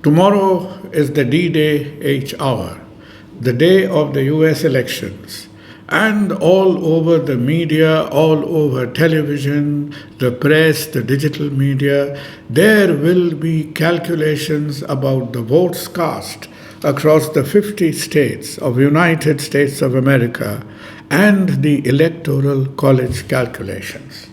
Tomorrow is the D-Day H hour, the day of the US elections. And all over the media, all over television, the press, the digital media, there will be calculations about the votes cast across the 50 states of United States of America and the Electoral College calculations.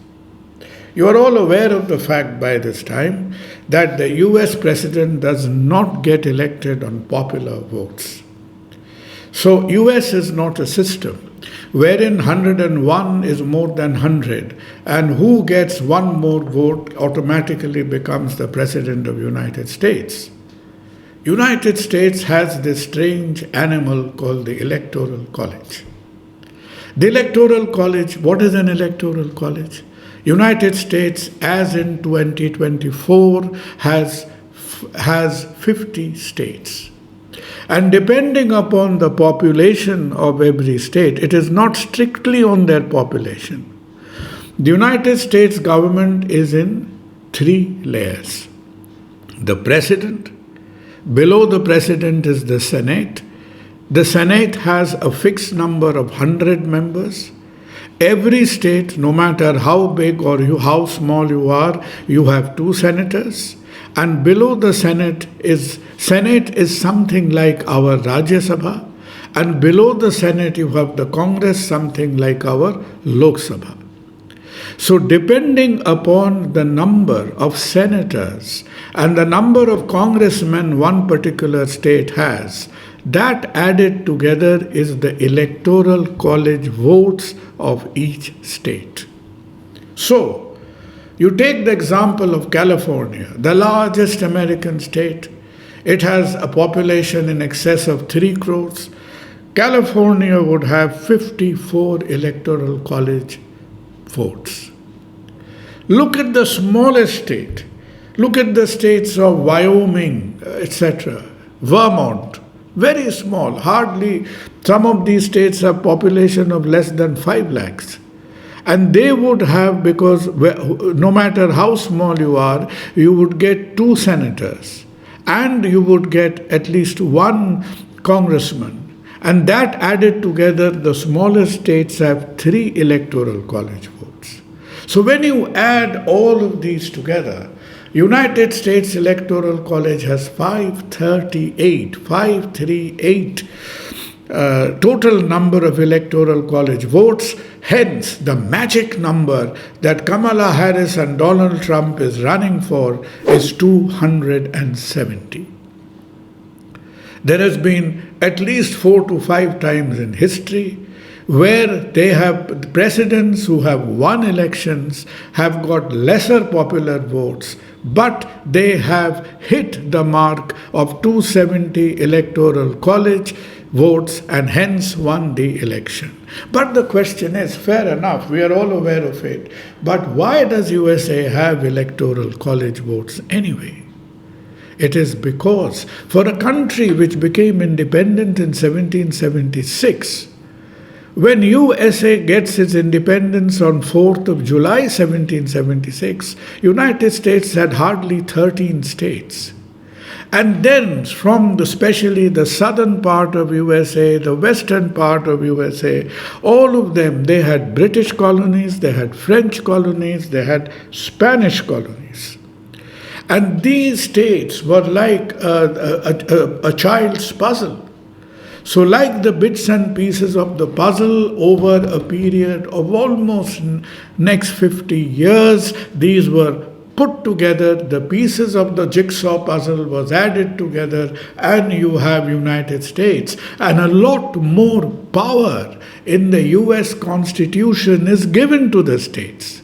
You are all aware of the fact by this time that the US president does not get elected on popular votes. So US is not a system wherein 101 is more than 100 and who gets one more vote automatically becomes the president of United States. United States has this strange animal called the Electoral College. The Electoral College, what is an Electoral College? United States, as in 2024, has 50 states. And depending upon the population of every state, it is not strictly on their population. The United States government is in 3 layers. The president, below the president is the Senate. The Senate has a fixed number of 100 members. Every state, no matter how big or how small you are, you have 2 senators. And below the Senate is something like our Rajya Sabha. And below the Senate you have the Congress, something like our Lok Sabha. So depending upon the number of senators and the number of congressmen one particular state has, that added together is the Electoral College votes of each state. So, you take the example of California, the largest American state. It has a population in excess of 3 crores. California would have 54 Electoral College votes. Look at the smallest state. Look at the states of Wyoming, etc. Vermont. Very small, hardly, some of these states have population of less than 5 lakhs. And they would have, because no matter how small you are, you would get 2 senators and you would get at least 1 congressman. And that added together, the smallest states have 3 electoral college votes. So when you add all of these together, United States Electoral College has 538 total number of Electoral College votes. Hence, the magic number that Kamala Harris and Donald Trump is running for is 270. There has been at least 4 to 5 times in history where they have presidents who have won elections have got lesser popular votes, but they have hit the mark of 270 Electoral College votes and hence won the election. But the question is, fair enough, we are all aware of it, but why does USA have Electoral College votes anyway? It is because for a country which became independent in 1776, when USA gets its independence on 4th of July 1776, United States had hardly 13 states. And then from especially the southern part of USA, the western part of USA, all of them, they had British colonies, they had French colonies, they had Spanish colonies. And these states were like a child's puzzle. So like the bits and pieces of the puzzle over a period of almost next 50 years, these were put together, the pieces of the jigsaw puzzle was added together, and you have United States. And a lot more power in the US Constitution is given to the states.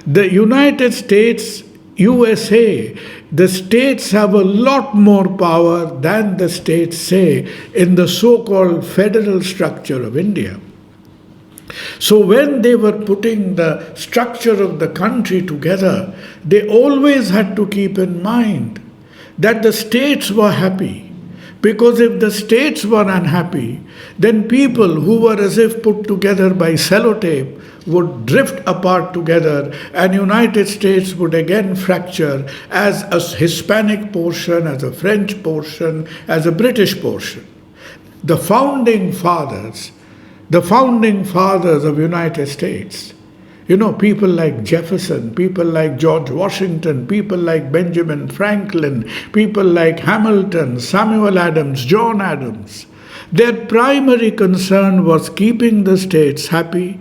The United States, USA, the states have a lot more power than the states, say, in the so-called federal structure of India. So when they were putting the structure of the country together, they always had to keep in mind that the states were happy, Because if the states were unhappy, then people who were as if put together by sellotape would drift apart together, and United States would again fracture as a Hispanic portion, as a French portion, as a British portion. The founding fathers of United States, people like Jefferson, people like George Washington, people like Benjamin Franklin, people like Hamilton, Samuel Adams, John Adams, their primary concern was keeping the states happy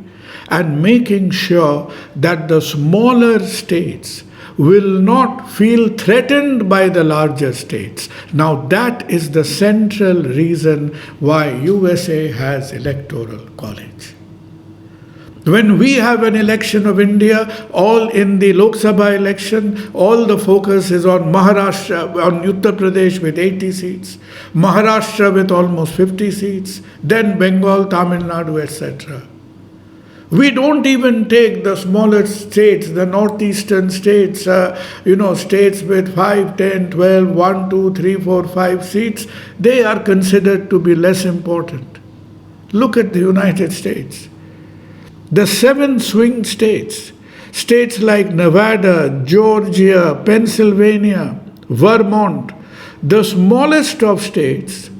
and making sure that the smaller states will not feel threatened by the larger states. Now that is the central reason why USA has Electoral College. When we have an election of India, all in the Lok Sabha election, all the focus is on Maharashtra, on Uttar Pradesh with 80 seats, Maharashtra with almost 50 seats, then Bengal, Tamil Nadu, etc. We don't even take the smaller states, the northeastern states, states with 5, 10, 12, 1, 2, 3, 4, 5 seats. They are considered to be less important. Look at the United States. The 7 swing states, states like Nevada, Georgia, Pennsylvania, Vermont, the smallest of states,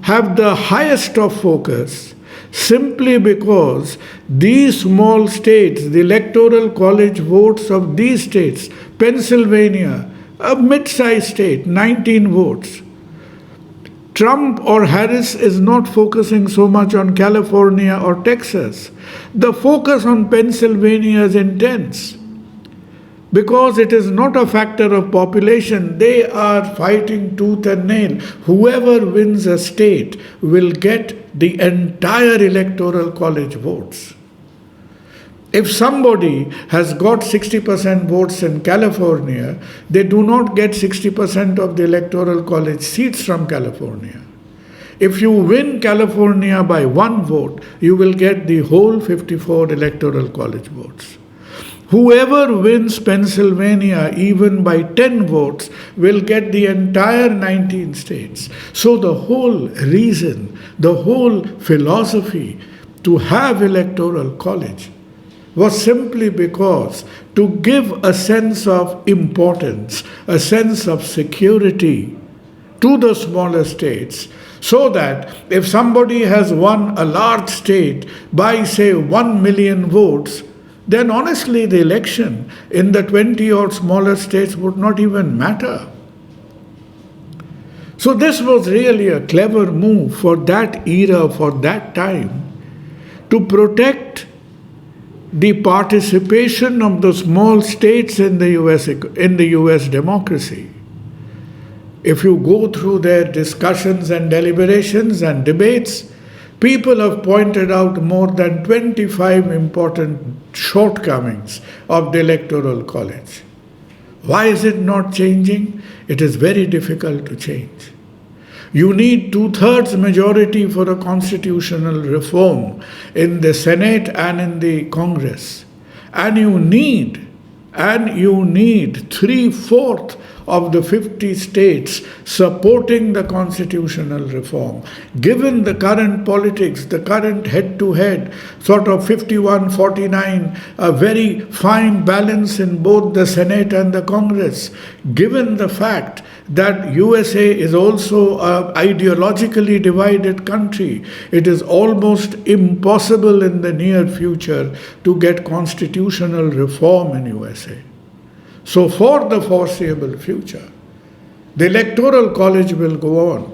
have the highest of focus simply because these small states, the Electoral College votes of these states, Pennsylvania, a mid-sized state, 19 votes. Trump or Harris is not focusing so much on California or Texas. The focus on Pennsylvania is intense because it is not a factor of population. They are fighting tooth and nail. Whoever wins a state will get the entire Electoral College votes. If somebody has got 60% votes in California, they do not get 60% of the Electoral College seats from California. If you win California by 1 vote, you will get the whole 54 Electoral College votes. Whoever wins Pennsylvania even by 10 votes will get the entire 19 states. So the whole reason, the whole philosophy to have Electoral College was simply because to give a sense of importance, a sense of security to the smaller states, so that if somebody has won a large state by, say, 1 million votes, then honestly the election in the 20 or smaller states would not even matter. So this was really a clever move for that era, for that time, to protect the participation of the small states in the US democracy. If you go through their discussions and deliberations and debates, people have pointed out more than 25 important shortcomings of the Electoral College. Why is it not changing? It is very difficult to change. You need 2/3 majority for a constitutional reform in the Senate and in the Congress. And you need 3/4 of the 50 states supporting the constitutional reform. Given the current politics, the current head-to-head, sort of 51-49, a very fine balance in both the Senate and the Congress, given the fact that USA is also an ideologically divided country, it is almost impossible in the near future to get constitutional reform in USA. So for the foreseeable future, the Electoral College will go on.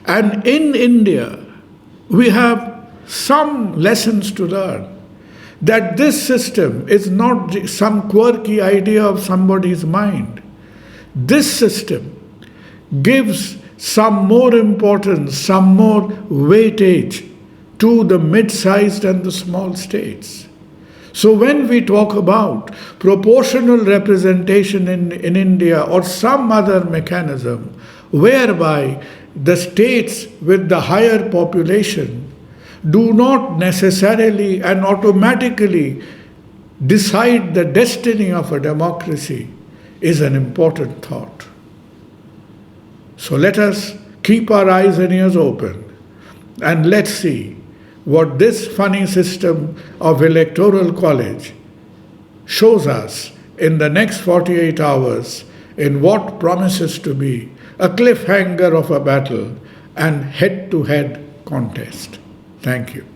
And in India, we have some lessons to learn. That this system is not some quirky idea of somebody's mind. This system gives some more importance, some more weightage to the mid-sized and the small states. So when we talk about proportional representation in India or some other mechanism whereby the states with the higher population do not necessarily and automatically decide the destiny of a democracy, is an important thought. So let us keep our eyes and ears open, and let's see what this funny system of Electoral College shows us in the next 48 hours in what promises to be a cliffhanger of a battle and head-to-head contest. Thank you.